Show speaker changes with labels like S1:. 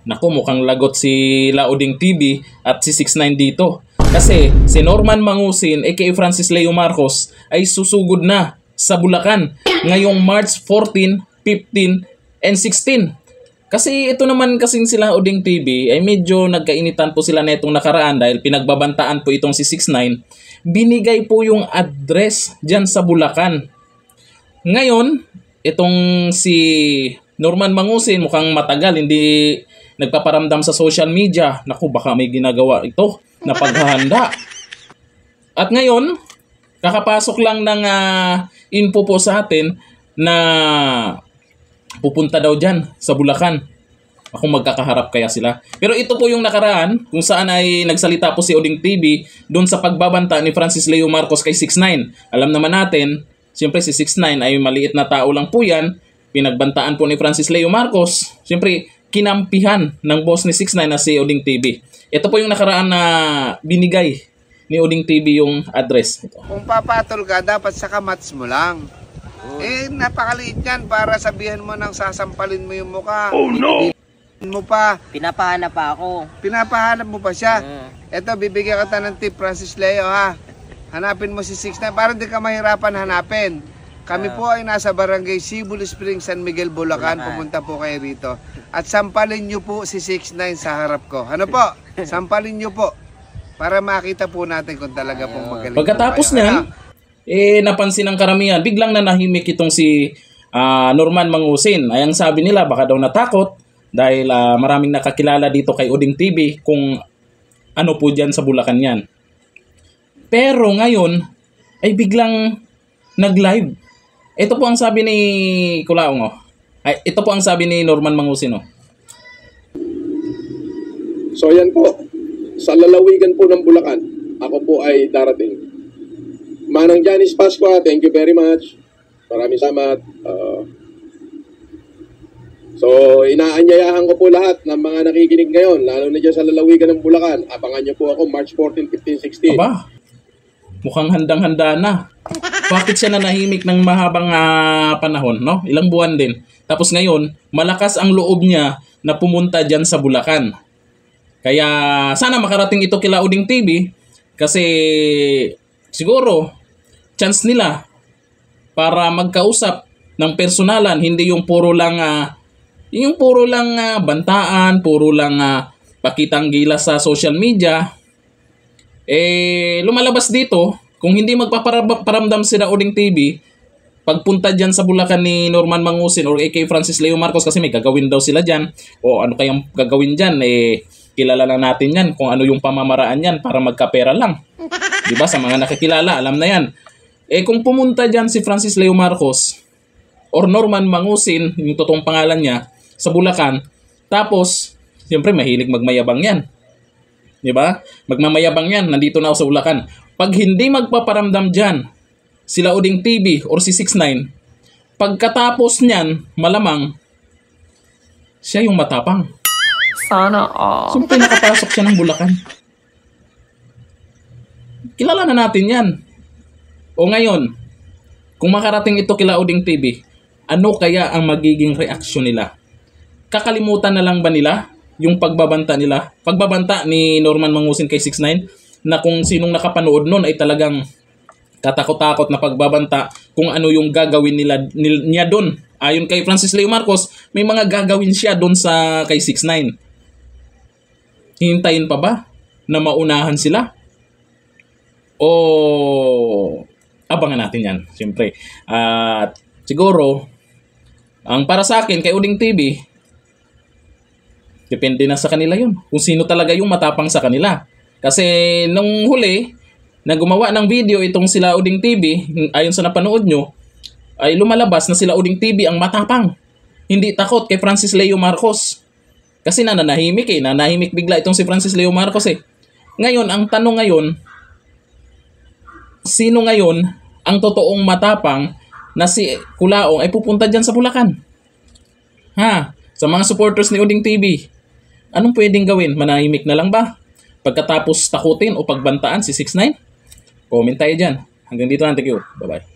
S1: Naku, mukhang lagot si Lauding TV at si 69 dito. Kasi si Norman Mangusin aka Francis Leo Marcos ay susugod na sa Bulacan ngayong March 14, 15, and 16. Kasi ito naman kasing sila Lauding TV ay medyo nagkainitan po sila netong nakaraan dahil pinagbabantaan po itong si 69. Binigay po yung address dyan sa Bulacan. Ngayon, itong si Norman Mangusin mukhang matagal hindi nagpaparamdam sa social media. Naku, baka may ginagawa ito na paghahanda. At ngayon, kakapasok lang ng info po sa atin na pupunta daw dyan sa Bulacan. Ako magkakaharap kaya sila. Pero ito po yung nakaraan kung saan ay nagsalita po si Oding TV doon sa pagbabanta ni Francis Leo Marcos kay 69. Alam naman natin, siyempre si 69 ay maliit na tao lang po yan. Pinagbantaan po ni Francis Leo Marcos. Siyempre, kinampihan ng boss ni 69 na si Oding TV. Ito po yung nakaraan na binigay ni Oding TV yung address. Ito.
S2: Kung papatol ka, dapat sa kamats mo lang. Napakaliit yan para sabihan mo nang sasampalin mo yung mukha. Oh no! Mo pa.
S3: Pinapahanap pa ako.
S2: Pinapahanap mo pa siya. Eto, bibigyan kita ng tip, Francis Leo, ha. Hanapin mo si 69 para hindi ka mahirapan hanapin. Kami po ay nasa barangay Sibul Springs, San Miguel, Bulacan. Pumunta po kayo rito. At sampalin nyo po si 69 sa harap ko. Ano po? Sampalin nyo po. Para makita po natin kung talaga pong magaling.
S1: Pagkatapos niyan, napansin ng karamihan, biglang nanahimik itong si Norman Mangusin. Ay ang sabi nila, baka daw natakot dahil maraming nakakilala dito kay Oding TV kung ano po dyan sa Bulacan yan. Pero ngayon, ay biglang nag-live. Ito po ang sabi ni Kulaong. Ito po ang sabi ni Norman Mangusin.
S4: So yan po, sa lalawigan po ng Bulacan, ako po ay darating. Manang Janice Pascua, thank you very much. Maraming salamat. So, inaanyayahan ko po lahat ng mga nakikinig ngayon, lalo na dyan sa lalawigan ng Bulacan. Abangan niyo po ako March 14, 15, 16.
S1: Aba, mukhang handang-handa na. Bakit siya nanahimik ng mahabang panahon, no? Ilang buwan din. Tapos ngayon, malakas ang loob niya na pumunta dyan sa Bulacan. Kaya sana makarating ito kila Oding TV kasi siguro chance nila para magkausap ng personalan, hindi yung puro lang bantaan, puro lang pakitang gilas sa social media. Lumalabas dito kung hindi magpaparamdam sila Oding TV pagpunta dyan sa Bulacan ni Norman Mangusin or aka Francis Leo Marcos kasi may gagawin daw sila dyan. O ano kayang gagawin dyan? Kilala lang natin yan kung ano yung pamamaraan yan para magkapera lang. Diba? Sa mga nakikilala, alam na yan. Kung pumunta dyan si Francis Leo Marcos or Norman Mangusin, yung totoong pangalan niya, sa Bulacan, tapos, siyempre mahilig magmayabang yan. Diba? Magmamayabang yan, nandito na ako sa Bulacan. Pag hindi magpaparamdam dyan, sila Oding TV or si 69, pagkatapos niyan, malamang, siya yung matapang.
S5: Sana all.
S1: Siyempre nakapasok siya ng Bulacan. Kilala na natin yan. O ngayon, kung makarating ito kila Oding TV, ano kaya ang magiging reaksyon nila? Kakalimutan na lang ba nila yung pagbabanta nila? Pagbabanta ni Norman Mangusin kay 69 na kung sinong nakapanood nun ay talagang katakot-takot na pagbabanta kung ano yung gagawin niya doon. Ayon kay Francis Leo Marcos, may mga gagawin siya doon sa kay 69. Hintayin pa ba na maunahan sila? O abangan natin yan, siyempre. At siguro, ang para sa akin, kay Oding TV, depende na sa kanila yun. Kung sino talaga yung matapang sa kanila. Kasi nung huli, na gumawa ng video itong sila Oding TV, ayon sa napanood nyo, ay lumalabas na sila Oding TV ang matapang. Hindi takot kay Francis Leo Marcos. Kasi nanahimik nanahimik bigla itong si Francis Leo Marcos Ngayon, ang tanong ngayon, sino ngayon ang totoong matapang na si Kulaong ay pupunta dyan sa Bulacan? Sa mga supporters ni Oding TV, anong pwedeng gawin? Manahimik na lang ba? Pagkatapos takutin o pagbantaan si 69? Comment tayo dyan. Hanggang dito lang. Thank you. Bye-bye.